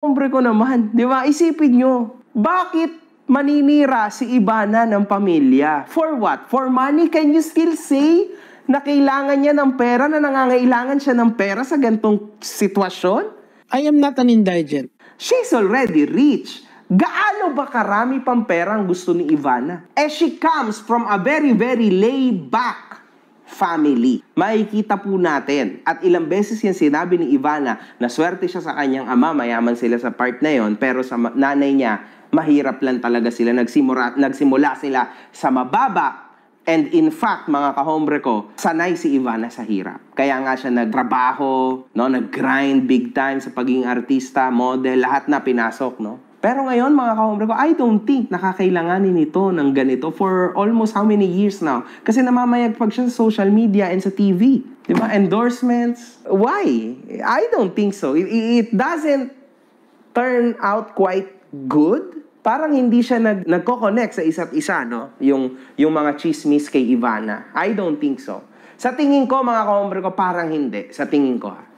Hombre ko naman, di ba? Isipin nyo, bakit maninira si Ivana ng pamilya? For what? For money? Can you still say na kailangan niya ng pera, na nangangailangan siya ng pera sa ganitong sitwasyon? I am not an indigent. She's already rich. Gaano ba karami pang pera ang gusto ni Ivana? She comes from a very, very laid-back family. Makikita po natin, at ilang beses yan sinabi ni Ivana na swerte siya sa kanyang ama, mayaman sila sa part na yon, pero sa nanay niya, mahirap lang talaga sila. Nagsimula sila sa mababa. And in fact, mga kahombre ko, sanay si Ivana sa hirap. Kaya nga siya nagtrabaho, no, nag-grind big time sa pagiging artista, model, lahat na pinasok, no? Pero ngayon, mga kahombre ko, I don't think nakakailanganin ito ng ganito for almost how many years now? Kasi namamayagpag siya sa social media and sa TV. Diba? Endorsements. Why? I don't think so. It doesn't turn out quite good. Parang hindi siya nagko-connect sa isa't isa, no? Yung mga chismis kay Ivana. I don't think so. Sa tingin ko, mga kahombre ko, parang hindi. Sa tingin ko, ha?